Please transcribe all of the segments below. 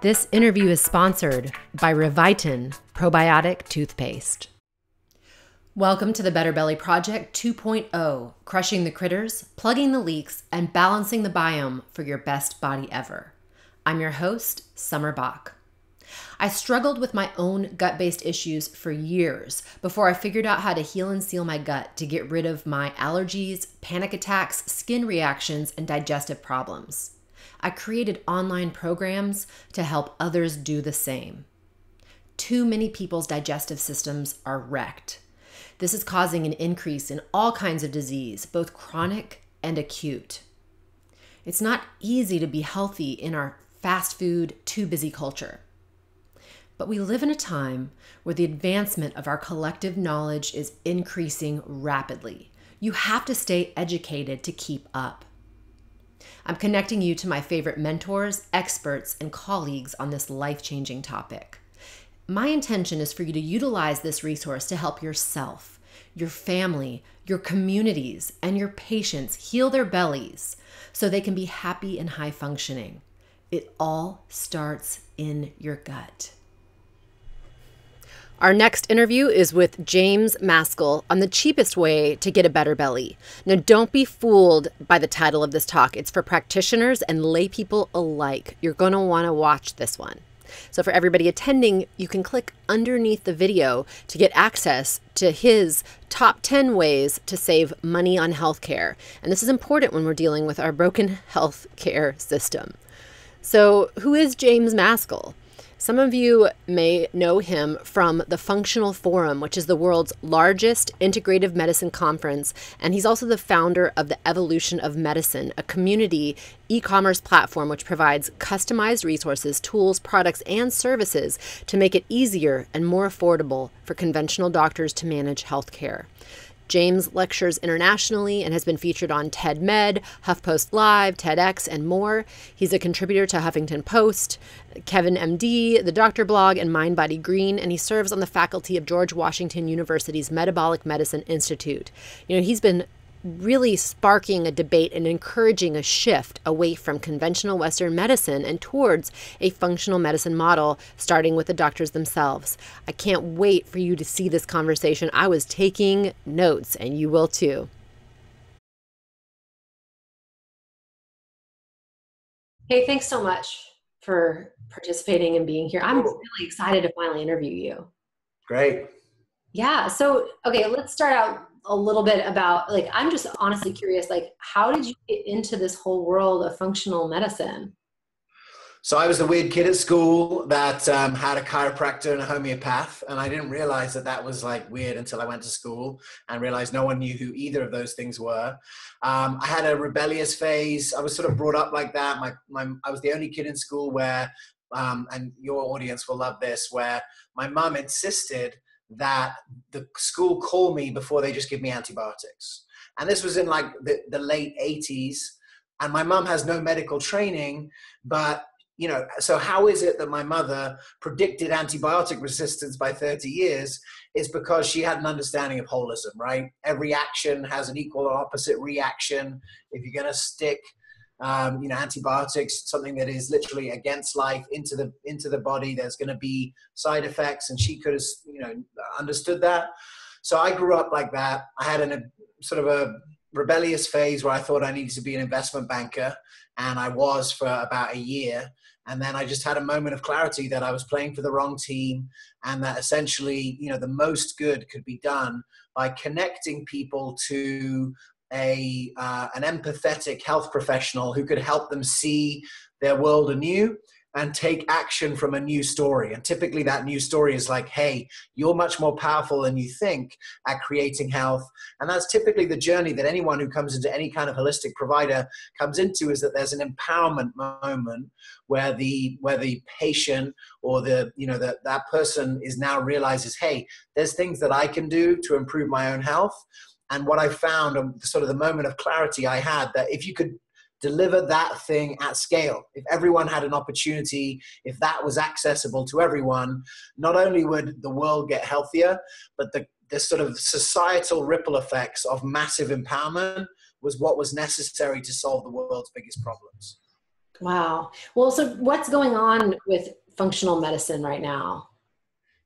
This interview is sponsored by Revitin Probiotic Toothpaste. Welcome to the Better Belly Project 2.0, crushing the critters, plugging the leaks, and balancing the biome for your best body ever. I'm your host, Summer Bach. I struggled with my own gut-based issues for years before I figured out how to heal and seal my gut to get rid of my allergies, panic attacks, skin reactions, and digestive problems. I created online programs to help others do the same. Too many people's digestive systems are wrecked. This is causing an increase in all kinds of disease, both chronic and acute. It's not easy to be healthy in our fast food, too busy culture. But we live in a time where the advancement of our collective knowledge is increasing rapidly. You have to stay educated to keep up. I'm connecting you to my favorite mentors, experts, and colleagues on this life-changing topic. My intention is for you to utilize this resource to help yourself, your family, your communities, and your patients heal their bellies so they can be happy and high-functioning. It all starts in your gut. Our next interview is with James Maskell on the cheapest way to get a better belly. Now, don't be fooled by the title of this talk. It's for practitioners and lay people alike. You're going to want to watch this one. So for everybody attending, you can click underneath the video to get access to his top 10 ways to save money on healthcare. And this is important when we're dealing with our broken healthcare system. So who is James Maskell? Some of you may know him from the Functional Forum, which is the world's largest integrative medicine conference, and he's also the founder of the Evolution of Medicine, a community e-commerce platform which provides customized resources, tools, products, and services to make it easier and more affordable for conventional doctors to manage healthcare. James lectures internationally and has been featured on TED Med, HuffPost Live, TEDx, and more. He's a contributor to Huffington Post, Kevin MD, the Doctor Blog, and Mind Body Green, and he serves on the faculty of George Washington University's Metabolic Medicine Institute. You know, he's been really sparking a debate and encouraging a shift away from conventional Western medicine and towards a functional medicine model, starting with the doctors themselves. I can't wait for you to see this conversation. I was taking notes, and you will too. Hey, thanks so much for participating and being here. I'm really excited to finally interview you. Great. Yeah. So, okay, let's start out a little bit about, like, I'm just honestly curious, like, how did you get into this whole world of functional medicine? So I was the weird kid at school that had a chiropractor and a homeopath, and I didn't realize that that was like weird until I went to school and realized no one knew who either of those things were. I had a rebellious phase. I was sort of brought up like that. I was the only kid in school where, and your audience will love this, where my mom insisted that the school call me before they just give me antibiotics. And this was in like the late 80s. And my mom has no medical training, but you know, so how is it that my mother predicted antibiotic resistance by 30 years? Is because she had an understanding of holism, right? Every action has an equal or opposite reaction. If you're going to stick antibiotics, something that is literally against life, into the body, there's going to be side effects, and she could have, understood that. So I grew up like that. I had a sort of a rebellious phase where I thought I needed to be an investment banker, and I was for about a year. And then I just had a moment of clarity that I was playing for the wrong team, and that essentially, the most good could be done by connecting people to an empathetic health professional who could help them see their world anew and take action from a new story. And typically that new story is like, hey, you're much more powerful than you think at creating health. And that's typically the journey that anyone who comes into any kind of holistic provider comes into, is that there's an empowerment moment where the patient or that person is now realizes, hey, there's things that I can do to improve my own health. And what I found, sort of the moment of clarity I had, that if you could deliver that thing at scale, if everyone had an opportunity, if that was accessible to everyone, not only would the world get healthier, but the sort of societal ripple effects of massive empowerment was what was necessary to solve the world's biggest problems. Wow. Well, so what's going on with functional medicine right now?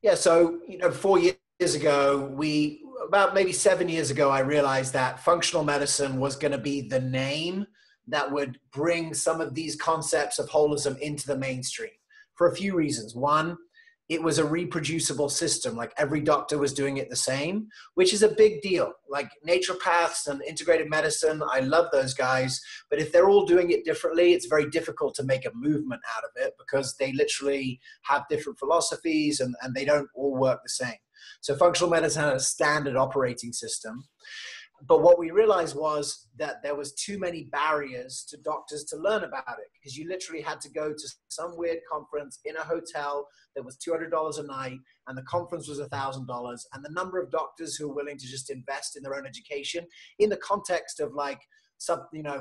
Yeah, so 4 years ago, about maybe 7 years ago, I realized that functional medicine was going to be the name that would bring some of these concepts of holism into the mainstream for a few reasons. One, it was a reproducible system, like every doctor was doing it the same, which is a big deal. Like naturopaths and integrated medicine, I love those guys, but if they're all doing it differently, it's very difficult to make a movement out of it because they literally have different philosophies and they don't all work the same. So functional medicine had a standard operating system. But what we realized was that there was too many barriers to doctors to learn about it, because you literally had to go to some weird conference in a hotel that was $200 a night, and the conference was $1,000, and the number of doctors who are willing to just invest in their own education in the context of like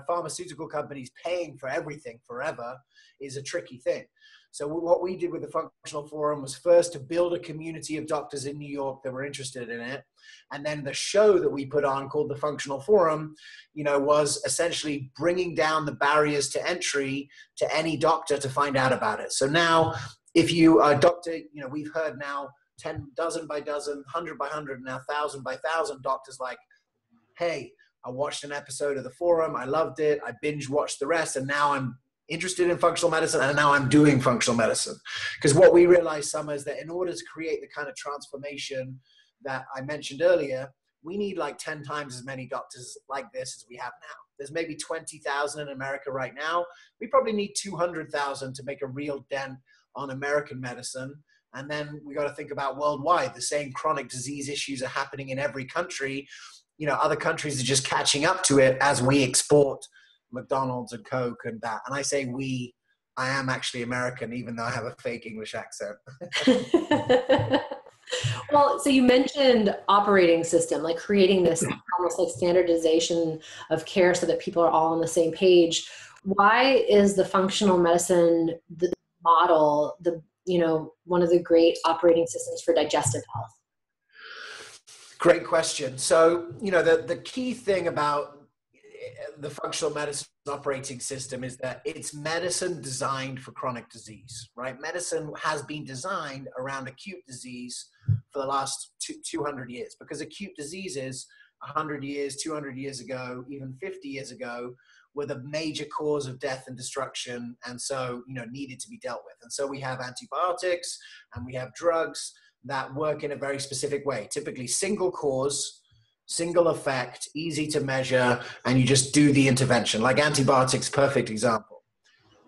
pharmaceutical companies paying for everything forever is a tricky thing. So what we did with the Functional Forum was first to build a community of doctors in New York that were interested in it. And then the show that we put on called the Functional Forum, was essentially bringing down the barriers to entry to any doctor to find out about it. So now if you are a doctor, we've heard now 10 dozen by dozen, 100 by 100, now 1,000 by 1,000 doctors like, hey, I watched an episode of the forum. I loved it. I binge watched the rest. And now I'm interested in functional medicine, and now I'm doing functional medicine. Because what we realized, Summer, is that in order to create the kind of transformation that I mentioned earlier, we need like 10 times as many doctors like this as we have now. There's maybe 20,000 in America right now. We probably need 200,000 to make a real dent on American medicine. And then we got to think about worldwide. The same chronic disease issues are happening in every country. Other countries are just catching up to it as we export McDonald's and Coke and that. And I say we, I am actually American, even though I have a fake English accent. Well, so you mentioned operating system, like creating this almost like standardization of care so that people are all on the same page. Why is the functional medicine the model, one of the great operating systems for digestive health? Great question. So, the key thing about the functional medicine operating system is that it's medicine designed for chronic disease, right? Medicine has been designed around acute disease for the last 200 years, because acute diseases 100 years, 200 years ago, even 50 years ago, were the major cause of death and destruction, and so, needed to be dealt with. And so we have antibiotics and we have drugs that work in a very specific way, typically single cause, single effect, easy to measure, and you just do the intervention. Like antibiotics, perfect example.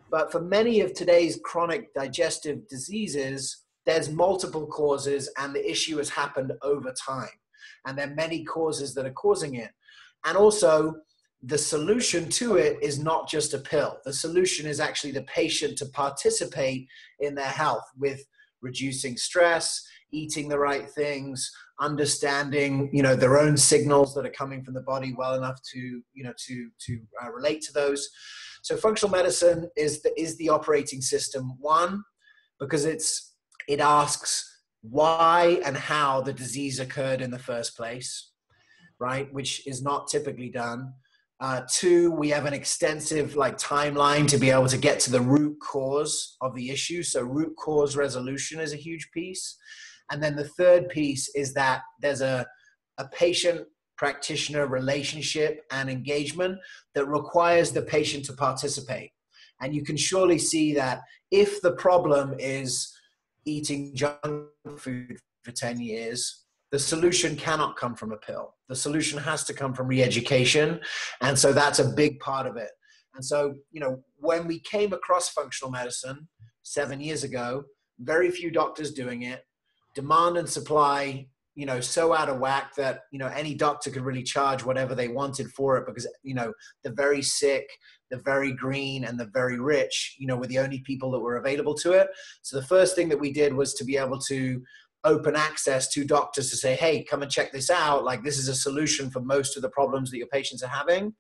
But for many of today's chronic digestive diseases, there's multiple causes, and the issue has happened over time. And there are many causes that are causing it. And also, the solution to it is not just a pill. The solution is actually the patient to participate in their health with reducing stress, eating the right things, understanding, their own signals that are coming from the body well enough to relate to those. So functional medicine is the operating system. One, because it asks why and how the disease occurred in the first place, right? Which is not typically done. Two, we have an extensive timeline to be able to get to the root cause of the issue. So root cause resolution is a huge piece. And then the third piece is that there's a patient practitioner relationship and engagement that requires the patient to participate. And you can surely see that if the problem is eating junk food for 10 years, the solution cannot come from a pill. The solution has to come from re-education. And so that's a big part of it. And so, when we came across functional medicine 7 years ago, very few doctors doing it, demand and supply, so out of whack that, any doctor could really charge whatever they wanted for it, because, the very sick, the very green, and the very rich, were the only people that were available to it. So the first thing that we did was to be able to open access to doctors to say, hey, come and check this out. Like, this is a solution for most of the problems that your patients are having.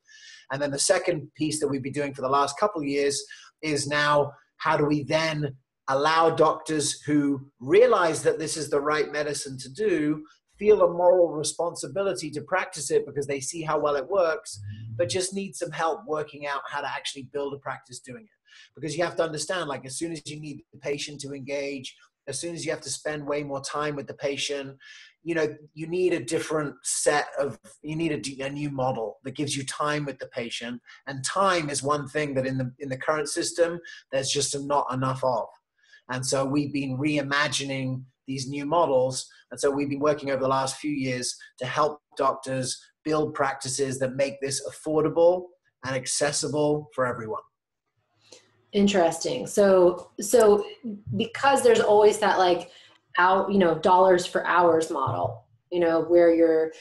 And then the second piece that we've been doing for the last couple of years is now, how do we then allow doctors who realize that this is the right medicine to do, feel a moral responsibility to practice it because they see how well it works, but just need some help working out how to actually build a practice doing it. because you have to understand, like, as soon as you need the patient to engage, as soon as you have to spend way more time with the patient, you know, you need a different set of, you need a new model that gives you time with the patient. And time is one thing that in the current system, there's just not enough of. And so we've been reimagining these new models. And so we've been working over the last few years to help doctors build practices that make this affordable and accessible for everyone. Interesting. So because there's always that like dollars for hours model, where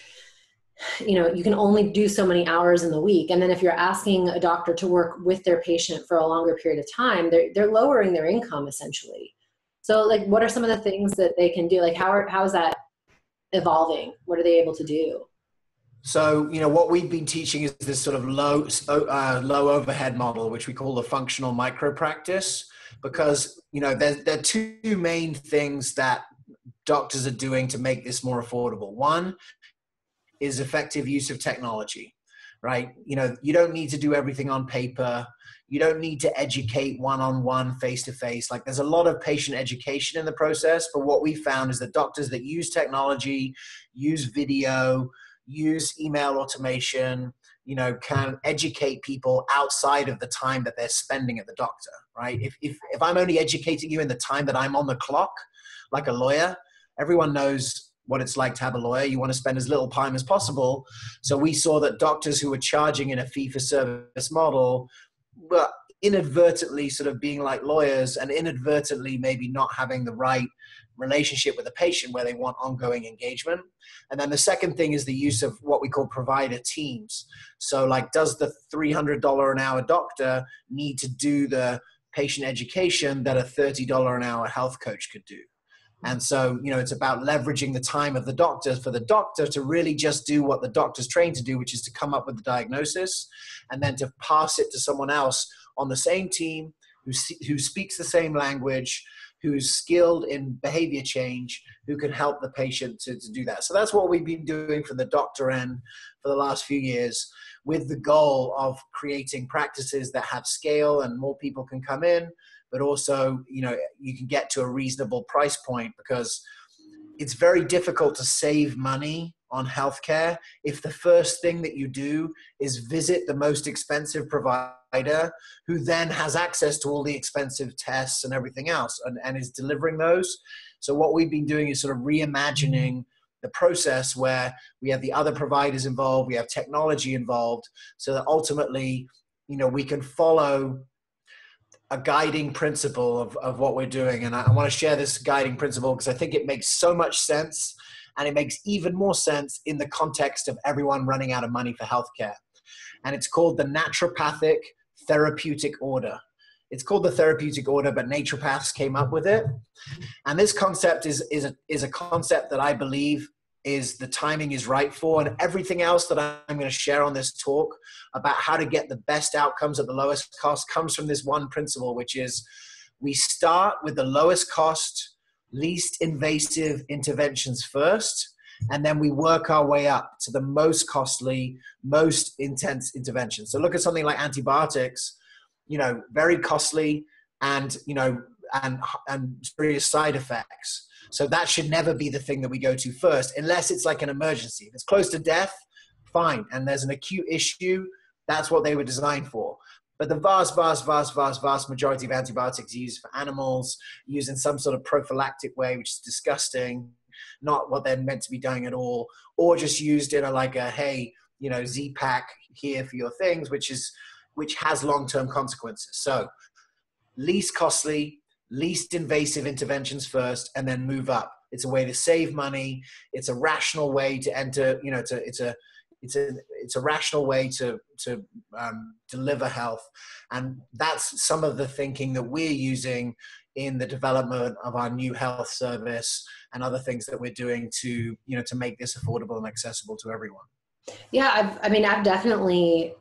you can only do so many hours in the week. And then if you're asking a doctor to work with their patient for a longer period of time, they're lowering their income essentially. So like, what are some of the things that they can do? Like how is that evolving? What are they able to do? So, what we've been teaching is this sort of low overhead model, which we call the functional micro practice, because, there are two main things that doctors are doing to make this more affordable. One is effective use of technology, right? You don't need to do everything on paper. You don't need to educate one-on-one, face-to-face. Like, there's a lot of patient education in the process, but what we found is that doctors that use technology, use video, use email automation, can educate people outside of the time that they're spending at the doctor, right? If I'm only educating you in the time that I'm on the clock, like a lawyer, everyone knows what it's like to have a lawyer. You want to spend as little time as possible. So we saw that doctors who were charging in a fee-for-service model were inadvertently sort of being like lawyers, and inadvertently maybe not having the right relationship with the patient where they want ongoing engagement. And then the second thing is the use of what we call provider teams. So like, does the $300 an hour doctor need to do the patient education that a $30 an hour health coach could do? And so, it's about leveraging the time of the doctor for the doctor to really just do what the doctor's trained to do, which is to come up with the diagnosis and then to pass it to someone else on the same team who speaks the same language, who's skilled in behavior change, who can help the patient to do that. So that's what we've been doing from the doctor end for the last few years, with the goal of creating practices that have scale and more people can come in, but also, you can get to a reasonable price point, because it's very difficult to save money on healthcare if the first thing that you do is visit the most expensive provider, who then has access to all the expensive tests and everything else and is delivering those. So what we've been doing is sort of reimagining the process where we have the other providers involved, we have technology involved, so that ultimately, we can follow a guiding principle of what we're doing. And I want to share this guiding principle because I think it makes so much sense, and it makes even more sense in the context of everyone running out of money for healthcare. And it's called the naturopathic therapeutic order. It's called the therapeutic order, but naturopaths came up with it. And this concept is a concept that I believe is the timing is right for, and everything else that I'm going to share on this talk about how to get the best outcomes at the lowest cost comes from this one principle, which is we start with the lowest cost, least invasive interventions first, and then we work our way up to the most costly, most intense interventions. So look at something like antibiotics, very costly and serious side effects. So that should never be the thing that we go to first, unless it's like an emergency. If it's close to death, fine. And there's an acute issue, that's what they were designed for. But the vast majority of antibiotics used for animals, used in some sort of prophylactic way, which is disgusting, not what they're meant to be doing at all, or just used in hey, Z-Pack here for your things, which has long-term consequences. So least costly, least invasive interventions first, and then move up. It's a way to save money. It's a rational way to enter, it's a rational way to deliver health. And that's some of the thinking that we're using in the development of our new health service and other things that we're doing to make this affordable and accessible to everyone. Yeah, I've definitely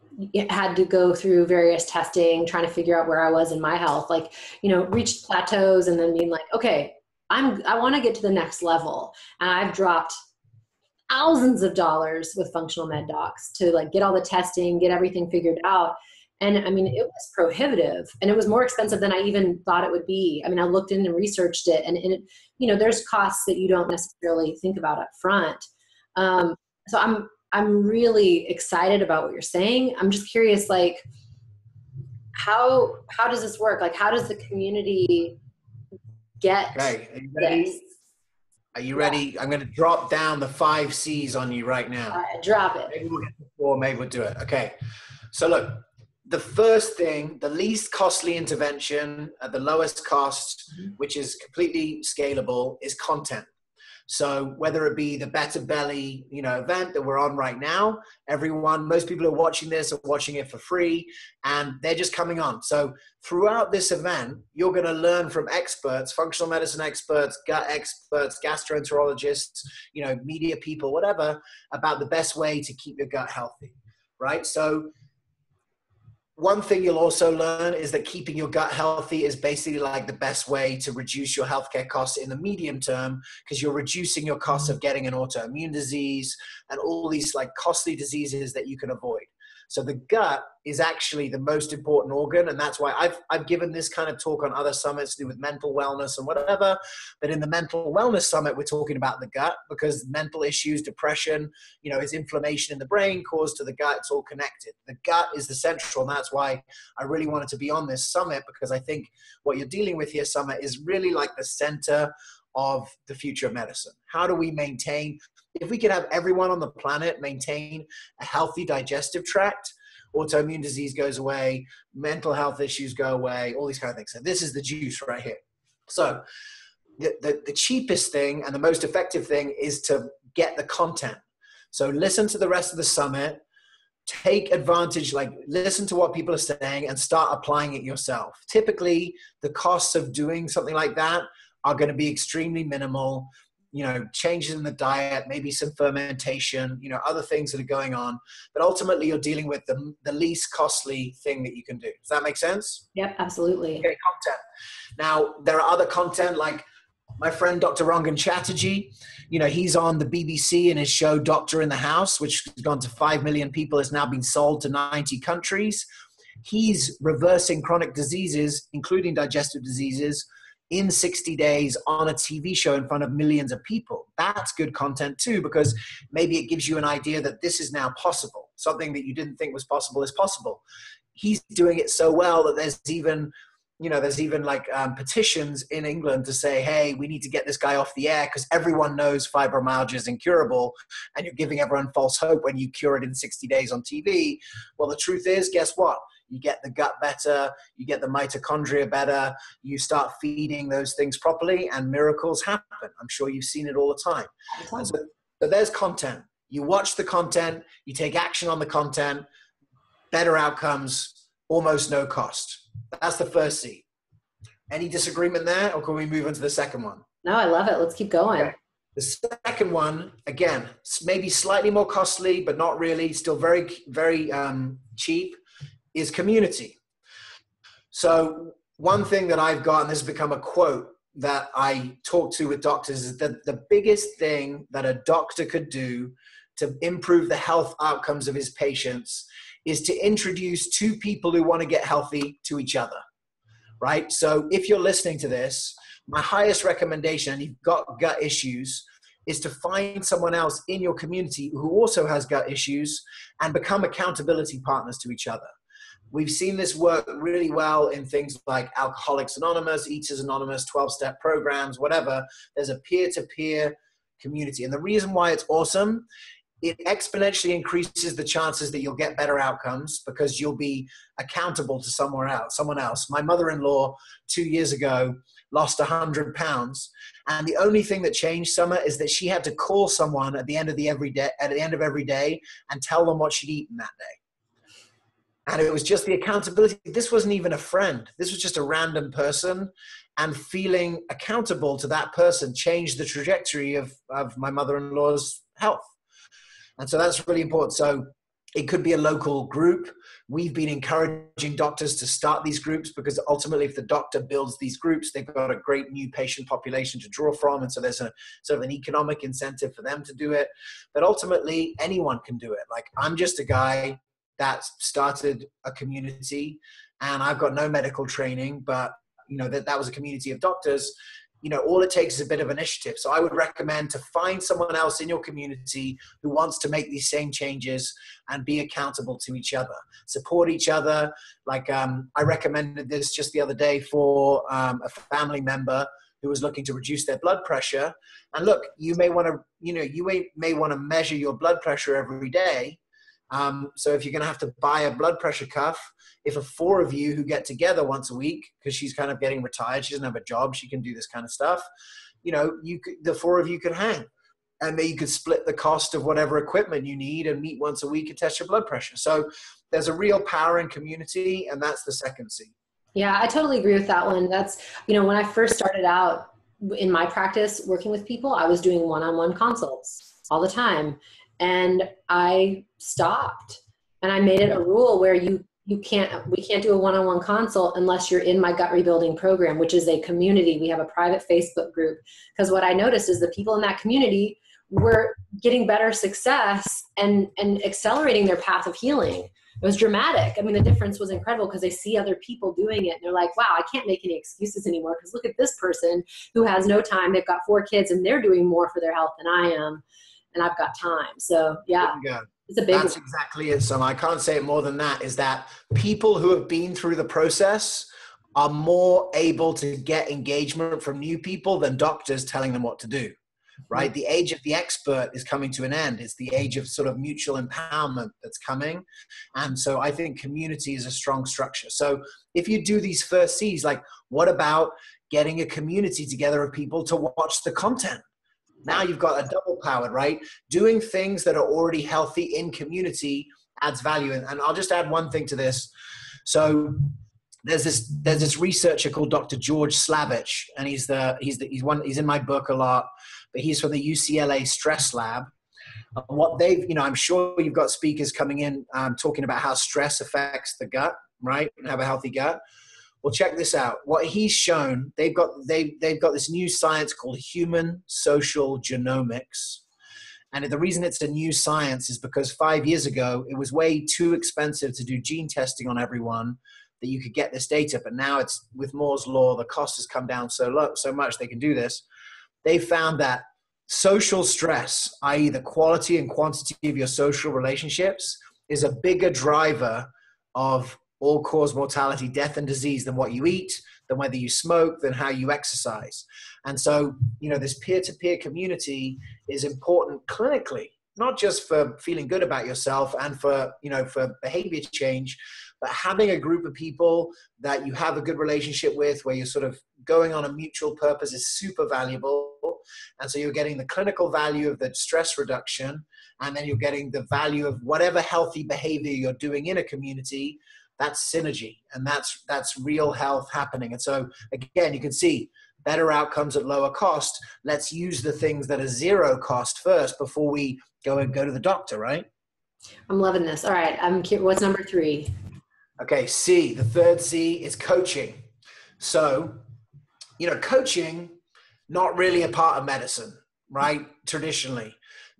had to go through various testing, trying to figure out where I was in my health, reached plateaus and then being like, okay, I want to get to the next level. And I've dropped thousands of dollars with functional med docs to get all the testing, get everything figured out. And I mean, it was prohibitive, and it was more expensive than I even thought it would be. I mean, I looked in and researched it, and it, you know, there's costs that you don't necessarily think about up front. So I'm really excited about what you're saying. I'm just curious, like, how does this work? Like, how does the community get Okay, are you this? ready? Are you Yeah, ready? I'm going to drop down the 5 C's on you right now. drop it. Maybe we'll get to 4, maybe we'll do it. Okay. So look, the first thing, the least costly intervention at the lowest cost, which is completely scalable, is content. So whether it be the Better Belly, event that we're on right now, most people who are watching this are watching it for free, and they're just coming on. So throughout this event, you're going to learn from experts, functional medicine experts, gut experts, gastroenterologists, media people, whatever, about the best way to keep your gut healthy, right? So one thing you'll also learn is that keeping your gut healthy is basically like the best way to reduce your healthcare costs in the medium term, because you're reducing your costs of getting an autoimmune disease and all these like costly diseases that you can avoid. So the gut is actually the most important organ. And that's why I've given this kind of talk on other summits to do with mental wellness and whatever. But in the mental wellness summit, we're talking about the gut, because mental issues, depression, is inflammation in the brain caused to the gut. It's all connected. The gut is the central. And that's why I really wanted to be on this summit, because I think what you're dealing with here, Summit, is really like the center of the future of medicine. How do we maintain, if we could have everyone on the planet maintain a healthy digestive tract, autoimmune disease goes away, mental health issues go away, all these kind of things. So this is the juice right here. So the cheapest thing and the most effective thing is to get the content. So listen to the rest of the summit, take advantage, like listen to what people are saying and start applying it yourself. Typically, the costs of doing something like that are going to be extremely minimal. Changes in the diet, maybe some fermentation, other things that are going on. But ultimately, you're dealing with the least costly thing that you can do. Does that make sense? Yep, absolutely. Okay, content. Now, there are other content like my friend Dr. Rangan Chatterjee. He's on the BBC in his show Doctor in the House, which has gone to 5 million people, has now been sold to 90 countries. He's reversing chronic diseases, including digestive diseases, in 60 days on a TV show in front of millions of people. That's good content too, because maybe it gives you an idea that this is now possible. Something that you didn't think was possible is possible. He's doing it so well that there's even like petitions in England to say, hey, we need to get this guy off the air because everyone knows fibromyalgia is incurable and you're giving everyone false hope when you cure it in 60 days on TV. Well, the truth is, guess what? You get the gut better, you get the mitochondria better, you start feeding those things properly and miracles happen. I'm sure you've seen it all the time. So there's content. You watch the content, you take action on the content, better outcomes, almost no cost. That's the first C. Any disagreement there, or can we move on to the second one? No, I love it. Let's keep going. Okay. The second one, again, maybe slightly more costly, but not really, still very, very cheap, is community. So one thing that I've got, and this has become a quote that I talk to with doctors, is that the biggest thing that a doctor could do to improve the health outcomes of his patients is to introduce two people who want to get healthy to each other, right? So if you're listening to this, my highest recommendation, and you've got gut issues, is to find someone else in your community who also has gut issues and become accountability partners to each other. We've seen this work really well in things like Alcoholics Anonymous, Eaters Anonymous, 12-step programs, whatever. There's a peer-to-peer community. And the reason why it's awesome, it exponentially increases the chances that you'll get better outcomes because you'll be accountable to someone else. My mother-in-law 2 years ago lost 100 pounds. And the only thing that changed, Summer, is that she had to call someone at the end of every day and tell them what she'd eaten that day. And it was just the accountability. This wasn't even a friend. This was just a random person. And feeling accountable to that person changed the trajectory of my mother-in-law's health. And so that's really important. So it could be a local group. We've been encouraging doctors to start these groups because ultimately if the doctor builds these groups, they've got a great new patient population to draw from. And so there's a sort of an economic incentive for them to do it. But ultimately anyone can do it. Like I'm just a guy that started a community, and I've got no medical training, but that was a community of doctors. All it takes is a bit of initiative. So I would recommend to find someone else in your community who wants to make these same changes and be accountable to each other, support each other. Like I recommended this just the other day for a family member who was looking to reduce their blood pressure. And look, you may want to measure your blood pressure every day. So if you're going to have to buy a blood pressure cuff, if 4 of you who get together once a week, because she's kind of getting retired, she doesn't have a job, she can do this kind of stuff, the 4 of you could hang, and then you could split the cost of whatever equipment you need and meet once a week and test your blood pressure. So there's a real power in community, and that's the second C. Yeah, I totally agree with that one. That's, when I first started out in my practice working with people, I was doing one-on-one consults all the time. And I stopped, and I made it a rule where we can't do a one-on-one consult unless you're in my gut rebuilding program, which is a community. We have a private Facebook group, because what I noticed is the people in that community were getting better success and accelerating their path of healing. It was dramatic. I mean, the difference was incredible because they see other people doing it and they're like, wow, I can't make any excuses anymore, because look at this person who has no time. They've got 4 kids and they're doing more for their health than I am, and I've got time. So yeah, it's a big That's exactly it. So I can't say it more than that, is that people who have been through the process are more able to get engagement from new people than doctors telling them what to do. Right? The age of the expert is coming to an end. It's the age of sort of mutual empowerment that's coming. And so I think community is a strong structure. So if you do these first C's, like what about getting a community together of people to watch the content? Now you've got a double powered, right? Doing things that are already healthy in community adds value. And I'll just add one thing to this. So there's this researcher called Dr. George Slavich, and he's in my book a lot, but he's from the UCLA Stress Lab. What they've, I'm sure you've got speakers coming in talking about how stress affects the gut, right? And have a healthy gut. Well, check this out. What he's shown, they've got this new science called human social genomics. And the reason it's a new science is because 5 years ago, it was way too expensive to do gene testing on everyone that you could get this data. But now it's with Moore's law, the cost has come down so much they can do this. They found that social stress, i.e. the quality and quantity of your social relationships, is a bigger driver of all-cause mortality, death, and disease than what you eat, than whether you smoke, than how you exercise. And so, this peer-to-peer community is important clinically, not just for feeling good about yourself and for behavior change, but having a group of people that you have a good relationship with, where you're sort of going on a mutual purpose, is super valuable. And so you're getting the clinical value of the stress reduction, and then you're getting the value of whatever healthy behavior you're doing in a community. That's synergy, and that's real health happening. And so again, you can see better outcomes at lower cost. Let's use the things that are zero cost first before we go to the doctor, right? I'm loving this. All right, I'm curious, what's number 3? Okay, C, the third C is coaching. So, coaching, not really a part of medicine, right? Traditionally,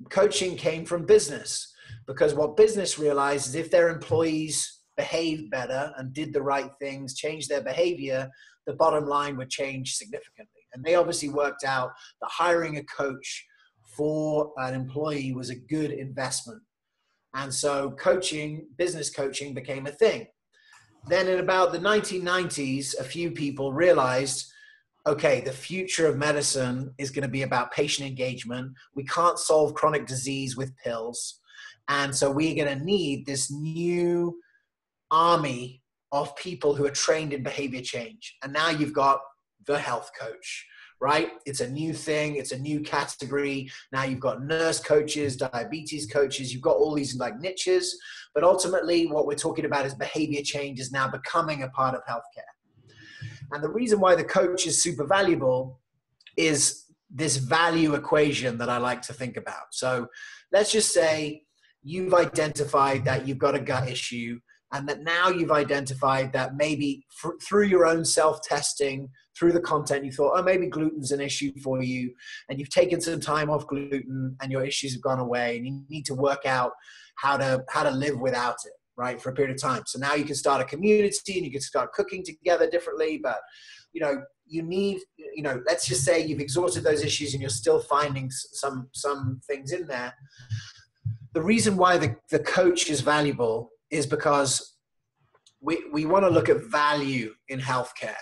coaching came from business, because what business realized is if their employees behaved better and did the right things, changed their behavior, the bottom line would change significantly. And they obviously worked out that hiring a coach for an employee was a good investment. And so coaching, business coaching, became a thing. Then in about the 1990s, a few people realized, okay, the future of medicine is going to be about patient engagement. We can't solve chronic disease with pills. And so we're going to need this new army of people who are trained in behavior change. And now you've got the health coach, right? It's a new thing. It's a new category. Now you've got nurse coaches, diabetes coaches. You've got all these like niches, but ultimately what we're talking about is behavior change is now becoming a part of healthcare. And the reason why the coach is super valuable is this value equation that I like to think about. So let's just say you've identified that you've got a gut issue, and that now you've identified that maybe through your own self-testing, through the content, you thought, oh, maybe gluten's an issue for you, and you've taken some time off gluten and your issues have gone away, and you need to work out how to live without it. right, for a period of time. So now you can start a community and you can start cooking together differently. But, you know, you need, you know, let's just say you've exhausted those issues and you're still finding some things in there. The reason why the coach is valuable is because we want to look at value in healthcare.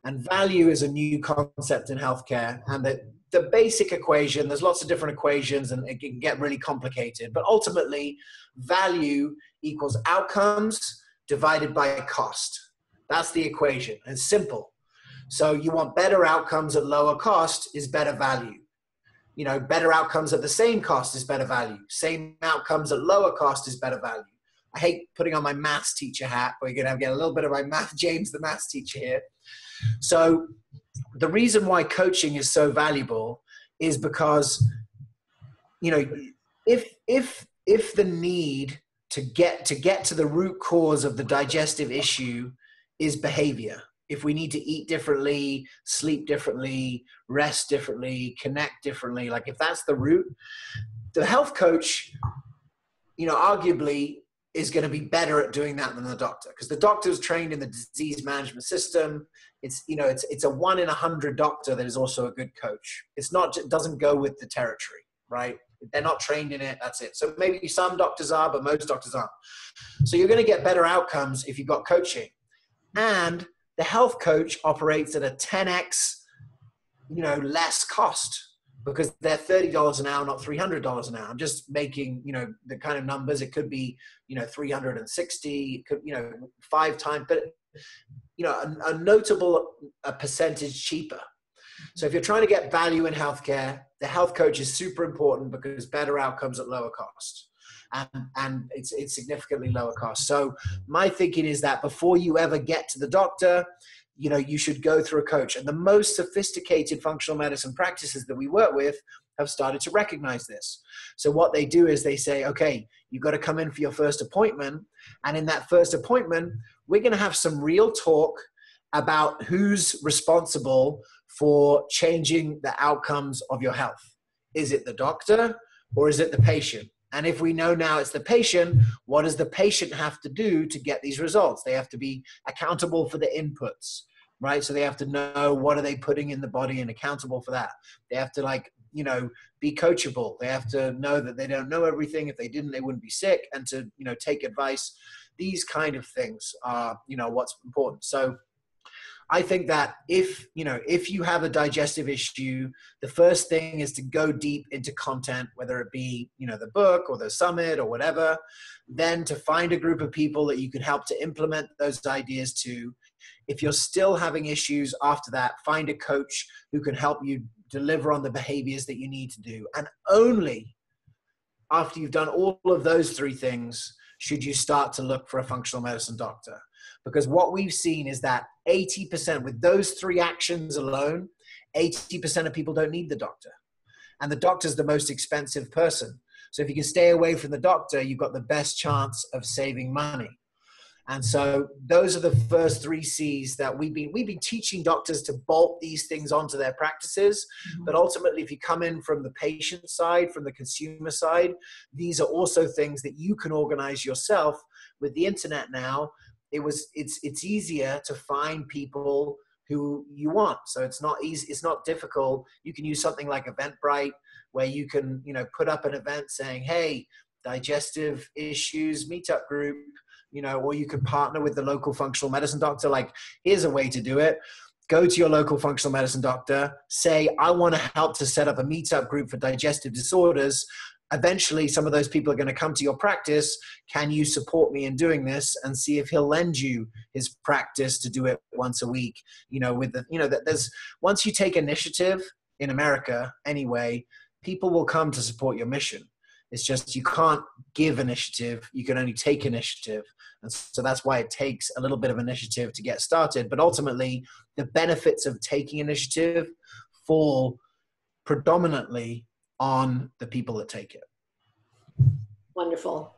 And value is a new concept in healthcare. And the basic equation, there's lots of different equations and it can get really complicated. But ultimately, value equals outcomes divided by cost. That's the equation. And it's simple. So you want better outcomes at lower cost is better value. You know, better outcomes at the same cost is better value. Same outcomes at lower cost is better value. I hate putting on my maths teacher hat, but you're going to get a little bit of my James, the maths teacher here. So the reason why coaching is so valuable is because, you know, if the need to get to the root cause of the digestive issue is behavior, if we need to eat differently, sleep differently, rest differently, connect differently, like if that's the root, the health coach, you know, arguably is going to be better at doing that than the doctor, because the doctor is trained in the disease management system. It's, you know, it's a 1 in 100 doctor that is also a good coach. It's not, it doesn't go with the territory, right? They're not trained in it. That's it. So maybe some doctors are, but most doctors aren't. So you're going to get better outcomes if you've got coaching. And the health coach operates at a 10x, you know, less cost, because they're $30 an hour, not $300 an hour. I'm just making, you know, the kind of numbers. It could be, you know, 360, it could, you know, 5 times, but, you know, a notable percentage cheaper. So if you're trying to get value in healthcare, the health coach is super important because better outcomes at lower cost. And it's significantly lower cost. So my thinking is that before you ever get to the doctor, you know, you should go through a coach. And the most sophisticated functional medicine practices that we work with have started to recognize this. So what they do is they say, okay, you've got to come in for your first appointment. And in that first appointment, we're going to have some real talk about who's responsible for changing the outcomes of your health. Is it the doctor or is it the patient? And if we know now it's the patient, what does the patient have to do to get these results? They have to be accountable for the inputs, right? So they have to know what are they putting in the body and accountable for that. They have to, like, you know, be coachable. They have to know that they don't know everything. If they didn't, they wouldn't be sick, and to, you know, take advice. These kind of things are, you know, what's important. So I think that if you have a digestive issue, the first thing is to go deep into content, whether it be, you know, the book or the summit or whatever, then to find a group of people that you can help to implement those ideas to. If you're still having issues after that, find a coach who can help you deliver on the behaviors that you need to do. And only after you've done all of those 3 things should you start to look for a functional medicine doctor. Because what we've seen is that 80%, with those 3 actions alone, 80% of people don't need the doctor. And the doctor's the most expensive person. So if you can stay away from the doctor, you've got the best chance of saving money. And so those are the first 3 C's that we've been teaching doctors to bolt these things onto their practices. But ultimately, if you come in from the patient side, from the consumer side, these are also things that you can organize yourself. With the internet now, it's easier to find people who you want. So it's not easy, it's not difficult. You can use something like Eventbrite, where you can, you know, put up an event saying, hey, digestive issues meetup group, you know, or you can partner with the local functional medicine doctor. Like, here's a way to do it. Go to your local functional medicine doctor, say, I want to help to set up a meetup group for digestive disorders. Eventually, some of those people are going to come to your practice. Can you support me in doing this? And see if he'll lend you his practice to do it once a week. You know, with the, you know, that there's, once you take initiative in America anyway, people will come to support your mission. It's just, you can't give initiative. You can only take initiative. And so that's why it takes a little bit of initiative to get started. But ultimately, the benefits of taking initiative fall predominantly on the people that take it. Wonderful.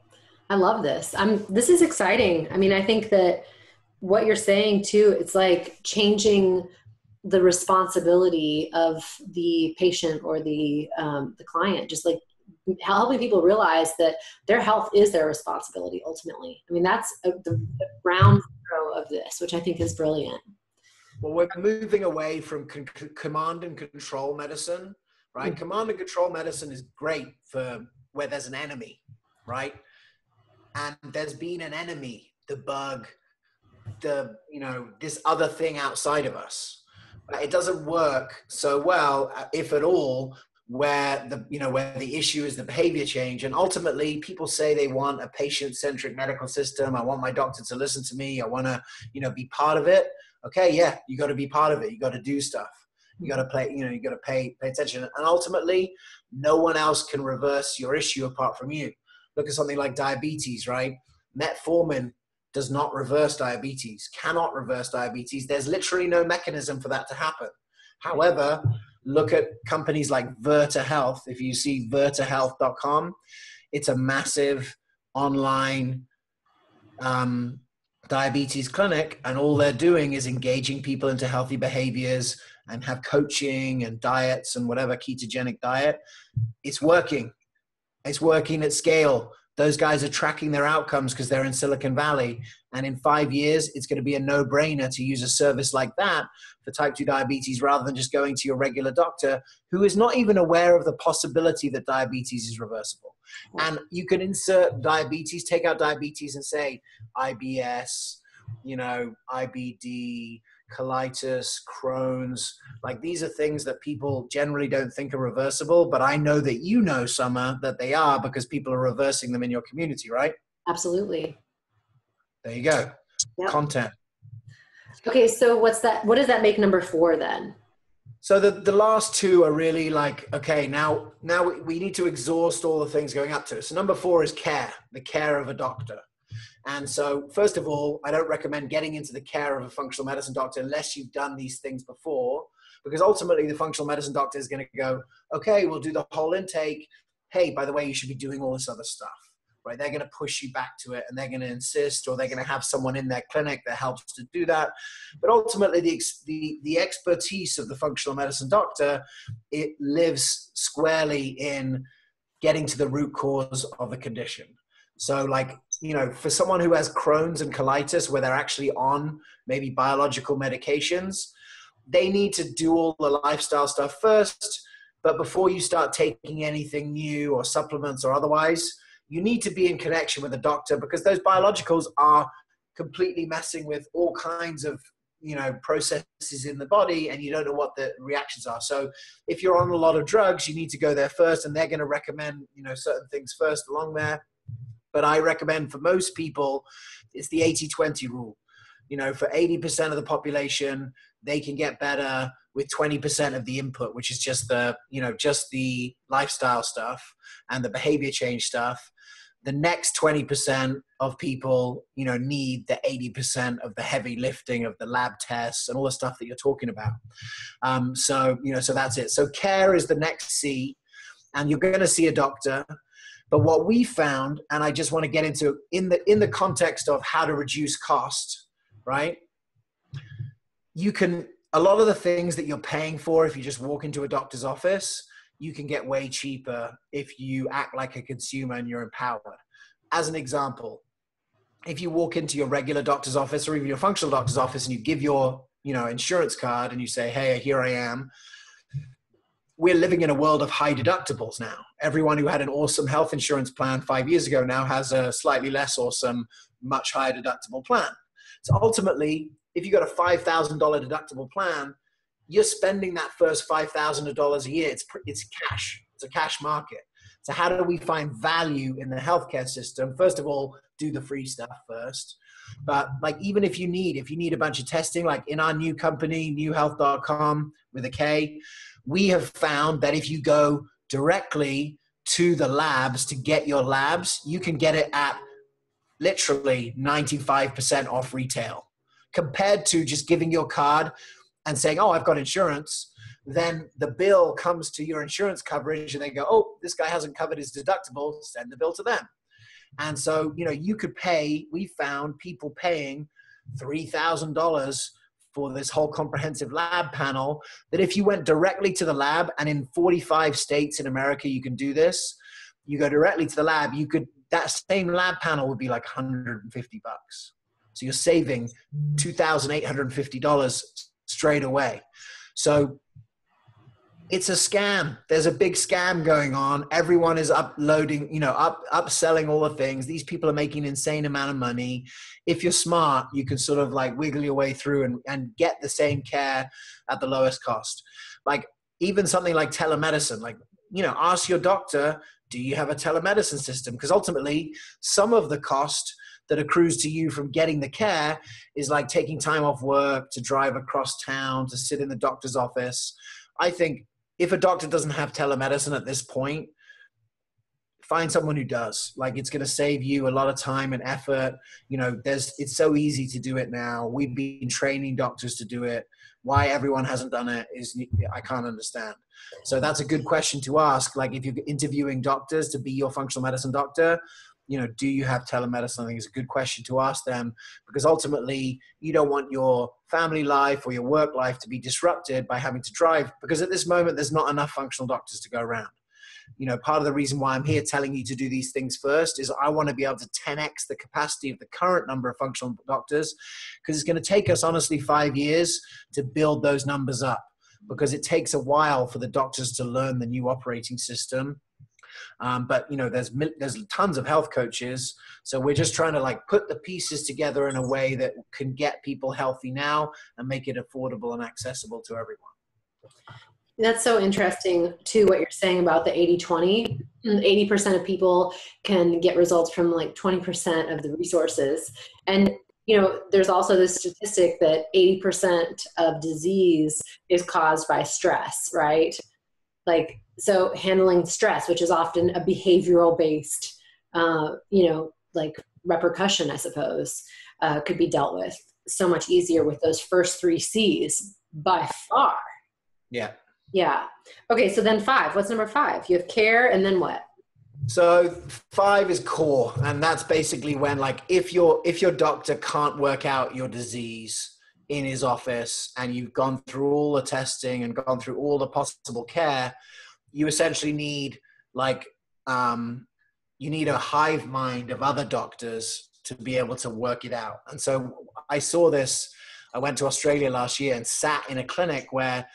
I love this. This is exciting. I mean, I think that what you're saying too, it's like changing the responsibility of the patient or the client, just like helping people realize that their health is their responsibility ultimately. I mean, that's the ground zero of this, which I think is brilliant. Well, we're moving away from command and control medicine, right? Mm-hmm. Command and control medicine is great for where there's an enemy, right? And there's been an enemy, the bug, this other thing outside of us. It doesn't work so well, if at all, where the issue is the behavior change. And ultimately people say they want a patient-centric medical system. I want my doctor to listen to me. I want to, be part of it. Okay. Yeah. You got to be part of it. You got to do stuff. You got to play, you got to pay attention. And ultimately no one else can reverse your issue apart from you. Look at something like diabetes, right? Metformin does not reverse diabetes, cannot reverse diabetes. There's literally no mechanism for that to happen. However, look at companies like Virta Health. If you see virtahealth.com, it's a massive online diabetes clinic, and all they're doing is engaging people into healthy behaviors and have coaching and diets and whatever, ketogenic diet. It's working. It's working at scale. Those guys are tracking their outcomes because they're in Silicon Valley. And in 5 years, it's going to be a no-brainer to use a service like that for type 2 diabetes rather than just going to your regular doctor who is not even aware of the possibility that diabetes is reversible. And you can insert diabetes, take out diabetes and say IBS, IBD, colitis, Crohn's. Like, these are things that people generally don't think are reversible, but I know that Summer, that they are, because people are reversing them in your community, right? Absolutely. There you go. Yep. Content. Okay, so what does that make number 4 then? So the last two are really like, okay, now we need to exhaust all the things going up to it. So number 4 is care, the care of a doctor. And so first of all, I don't recommend getting into the care of a functional medicine doctor unless you've done these things before, because ultimately the functional medicine doctor is going to go, okay, we'll do the whole intake. Hey, by the way, you should be doing all this other stuff, right? They're going to push you back to it, and they're going to insist, or they're going to have someone in their clinic that helps to do that. But ultimately the expertise of the functional medicine doctor, it lives squarely in getting to the root cause of the condition. So like, for someone who has Crohn's and colitis, where they're actually on maybe biological medications, they need to do all the lifestyle stuff first. But before you start taking anything new or supplements or otherwise, you need to be in connection with a doctor, because those biologicals are completely messing with all kinds of, processes in the body, and you don't know what the reactions are. So if you're on a lot of drugs, you need to go there first, and they're going to recommend, certain things first along there. But I recommend for most people, it's the 80-20 rule. For 80% of the population, they can get better with 20% of the input, which is just the lifestyle stuff and the behavior change stuff. The next 20% of people, need the 80% of the heavy lifting of the lab tests and all the stuff that you're talking about. So that's it. So care is the next C, and you're going to see a doctor. But what we found, and I just want to get into in the context of how to reduce cost, right? A lot of the things that you're paying for, if you just walk into a doctor's office, you can get way cheaper if you act like a consumer and you're empowered. As an example, if you walk into your regular doctor's office or even your functional doctor's office and you give your, insurance card and you say, hey, here I am. We're living in a world of high deductibles now. Everyone who had an awesome health insurance plan 5 years ago now has a slightly less awesome, much higher deductible plan. So ultimately, if you got a $5,000 deductible plan, you're spending that first $5,000 a year. It's cash. It's a cash market. So how do we find value in the healthcare system? First of all, do the free stuff first. But like, even if you need a bunch of testing, like in our new company, newhealth.com with a K, we have found that if you go directly to the labs to get your labs, you can get it at literally 95% off retail, compared to just giving your card and saying, oh, I've got insurance. Then the bill comes to your insurance coverage and they go, oh, this guy hasn't covered his deductible, send the bill to them. And so, you could pay, we found people paying $3,000 for this whole comprehensive lab panel, that if you went directly to the lab, and in 45 states in America, you can do this, you go directly to the lab, that same lab panel would be like $150. So you're saving $2,850 straight away. So it's a scam. There's a big scam going on. Everyone is uploading, upselling all the things. These people are making an insane amount of money. If you're smart, you can sort of like wiggle your way through and get the same care at the lowest cost. Like even something like telemedicine, like, ask your doctor, do you have a telemedicine system? Because ultimately some of the cost that accrues to you from getting the care is like taking time off work to drive across town, to sit in the doctor's office. I think if a doctor doesn't have telemedicine at this point, find someone who does. Like, it's going to save you a lot of time and effort. It's so easy to do it now. We've been training doctors to do it. Why everyone hasn't done it I can't understand. So that's a good question to ask. Like, if you're interviewing doctors to be your functional medicine doctor, do you have telemedicine? I think it's a good question to ask them, because ultimately you don't want your family life or your work life to be disrupted by having to drive, because at this moment there's not enough functional doctors to go around. Part of the reason why I'm here telling you to do these things first is I want to be able to 10x the capacity of the current number of functional doctors, because it's going to take us honestly 5 years to build those numbers up, because it takes a while for the doctors to learn the new operating system. But there's tons of health coaches. So we're just trying to like put the pieces together in a way that can get people healthy now and make it affordable and accessible to everyone. That's so interesting too, what you're saying about the 80-20. 80% of people can get results from like 20% of the resources. And, there's also this statistic that 80% of disease is caused by stress, right? Like, so handling stress, which is often a behavioral based, like repercussion, I suppose, could be dealt with so much easier with those first 3 C's by far. Yeah. Yeah. Okay. So then 5, what's number 5? You have care, and then what? So 5 is core. And that's basically when, like, if your doctor can't work out your disease in his office and you've gone through all the testing and gone through all the possible care, you essentially need you need a hive mind of other doctors to be able to work it out. And so I saw this, I went to Australia last year and sat in a clinic where,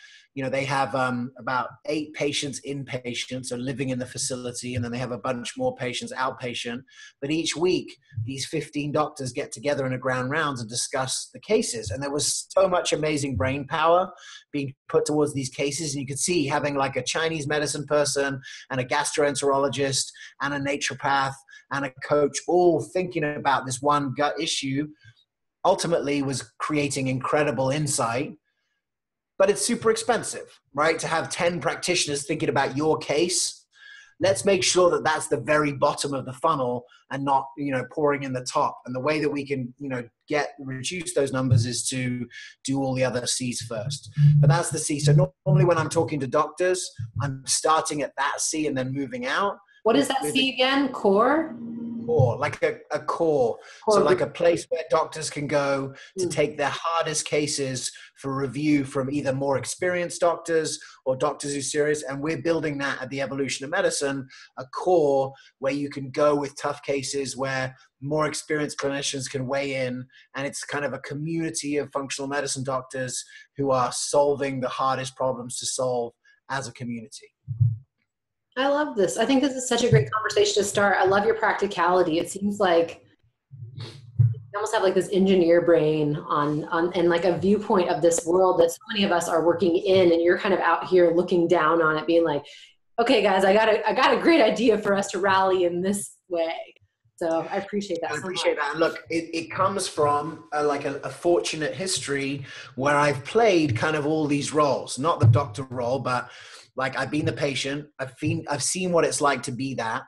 they have about 8 patients inpatient, so living in the facility, and then they have a bunch more patients outpatient. But each week, these 15 doctors get together in a ground rounds and discuss the cases. And there was so much amazing brain power being put towards these cases. And you could see having like a Chinese medicine person and a gastroenterologist and a naturopath and a coach all thinking about this one gut issue ultimately was creating incredible insight. But it's super expensive, right? To have 10 practitioners thinking about your case. Let's make sure that that's the very bottom of the funnel and not, pouring in the top. And the way that we can, reduce those numbers is to do all the other C's first. But that's the C. So normally when I'm talking to doctors, I'm starting at that C and then moving out. What is that C again? Core? Core, like a core. So like a place where doctors can go to take their hardest cases for review from either more experienced doctors or doctors who are serious. And we're building that at the Evolution of Medicine, a core where you can go with tough cases where more experienced clinicians can weigh in. And it's kind of a community of functional medicine doctors who are solving the hardest problems to solve as a community. I love this. I think this is such a great conversation to start. I love your practicality. It seems like you almost have like this engineer brain on and like a viewpoint of this world that so many of us are working in, and you're kind of out here looking down on it, being like, okay, guys, I got a great idea for us to rally in this way. So I appreciate that. I appreciate that. And look, it comes from a fortunate history where I've played kind of all these roles, not the doctor role, but like I've been the patient. I've seen what it's like to be that.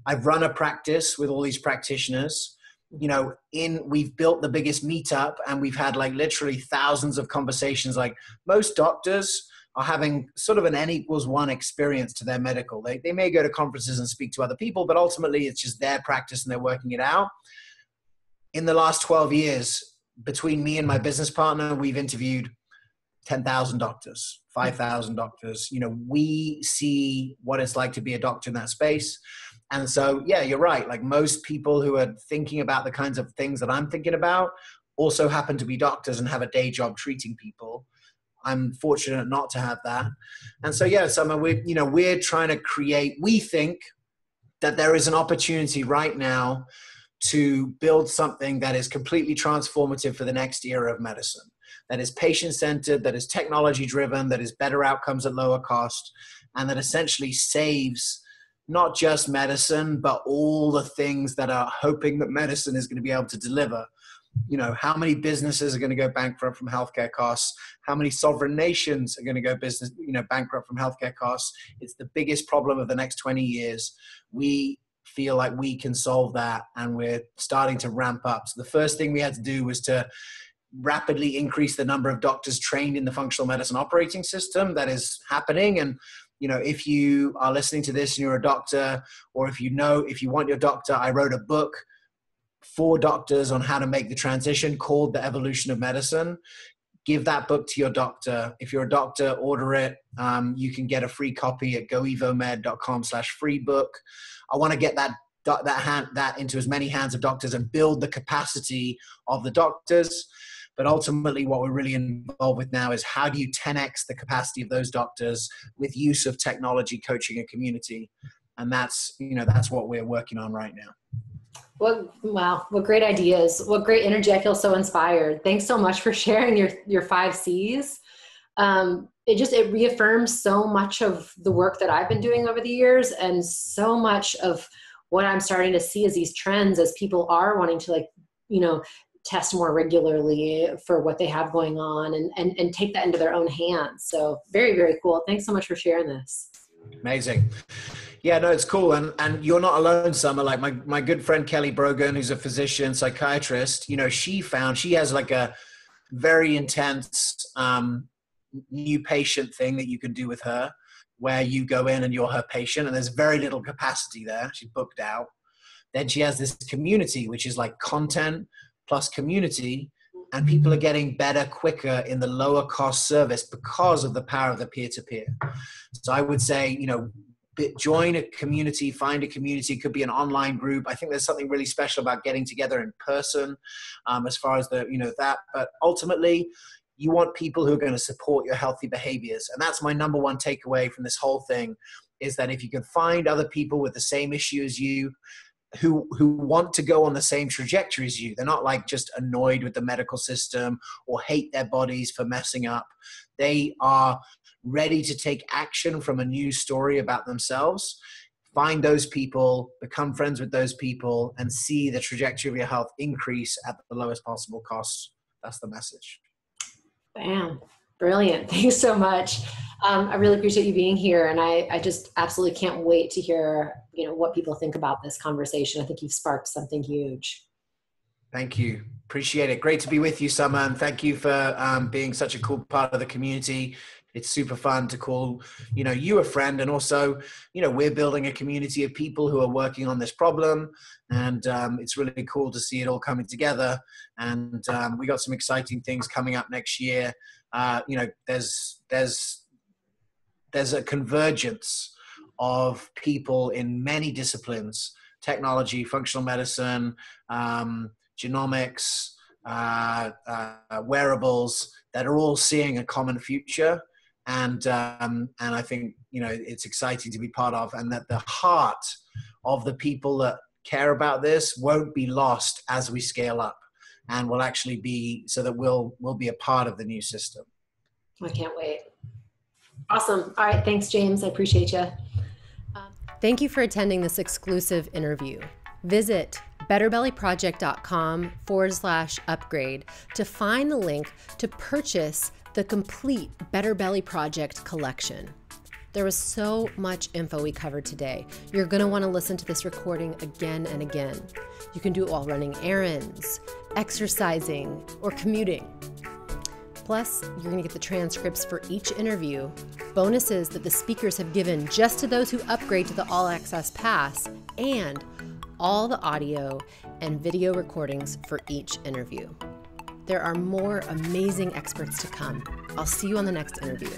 I've run a practice with all these practitioners. We've built the biggest meetup, and we've had like literally thousands of conversations. Like most doctors are having sort of an N=1 experience to their medical. They may go to conferences and speak to other people, but ultimately it's just their practice and they're working it out. In the last 12 years, between me and my business partner, we've interviewed 10,000 doctors, 5,000 doctors. We see what it's like to be a doctor in that space. And so, yeah, you're right. Like most people who are thinking about the kinds of things that I'm thinking about also happen to be doctors and have a day job treating people. I'm fortunate not to have that. And so, yeah, Summer, we're trying to create, we think that there is an opportunity right now to build something that is completely transformative for the next era of medicine, that is patient-centered, that is technology-driven, that is better outcomes at lower cost, and that essentially saves not just medicine, but all the things that are hoping that medicine is going to be able to deliver. How many businesses are going to go bankrupt from healthcare costs? How many sovereign nations are going to go bankrupt from healthcare costs? It's the biggest problem of the next 20 years. We feel like we can solve that, and we're starting to ramp up. So the first thing we had to do was to rapidly increase the number of doctors trained in the functional medicine operating system. That is happening. And if you are listening to this and you're a doctor, or if you want your doctor, I wrote a book for doctors on how to make the transition called The Evolution of Medicine. Give that book to your doctor. If you're a doctor, order it. You can get a free copy at goevomed.com/free book. I want to get that into as many hands of doctors and build the capacity of the doctors. But ultimately, what we're really involved with now is how do you 10x the capacity of those doctors with use of technology, coaching, and community? And that's what we're working on right now. Wow. What great ideas. What great energy. I feel so inspired. Thanks so much for sharing your 5 C's. It reaffirms so much of the work that I've been doing over the years, and so much of what I'm starting to see as these trends, as people are wanting to test more regularly for what they have going on and take that into their own hands. So very, very cool. Thanks so much for sharing this. Amazing. Yeah, no, it's cool. And you're not alone, Summer. Like my good friend, Kelly Brogan, who's a physician, psychiatrist, she has like a very intense new patient thing that you can do with her, where you go in and you're her patient and there's very little capacity there. She's booked out. Then she has this community, which is like content plus community, and people are getting better quicker in the lower cost service because of the power of the peer-to-peer. So I would say, join a community, find a community. It could be an online group. I think there's something really special about getting together in person, as far as that. But ultimately, you want people who are going to support your healthy behaviors. And that's my number one takeaway from this whole thing, is that if you can find other people with the same issue as you, who want to go on the same trajectory as you. They're not like just annoyed with the medical system or hate their bodies for messing up. They are ready to take action from a new story about themselves. Find those people, become friends with those people, and see the trajectory of your health increase at the lowest possible cost. That's the message. Bam. Brilliant. Thanks so much. I really appreciate you being here. And I just absolutely can't wait to hear, what people think about this conversation. I think you've sparked something huge. Thank you. Appreciate it. Great to be with you, Summer. And thank you for being such a cool part of the community. It's super fun to call, you a friend. And also, we're building a community of people who are working on this problem. And it's really cool to see it all coming together. And we got some exciting things coming up next year. There's a convergence of people in many disciplines: technology, functional medicine, genomics, wearables, that are all seeing a common future. And I think, it's exciting to be part of, and that the heart of the people that care about this won't be lost as we scale up, and will actually be, so that we'll be a part of the new system. I can't wait. Awesome. All right. Thanks, James. I appreciate you. Thank you for attending this exclusive interview. Visit betterbellyproject.com/upgrade to find the link to purchase the complete Better Belly Project collection. There was so much info we covered today. You're going to want to listen to this recording again and again. You can do it while running errands, exercising, or commuting. Plus, you're going to get the transcripts for each interview, bonuses that the speakers have given just to those who upgrade to the All Access Pass, and all the audio and video recordings for each interview. There are more amazing experts to come. I'll see you on the next interview.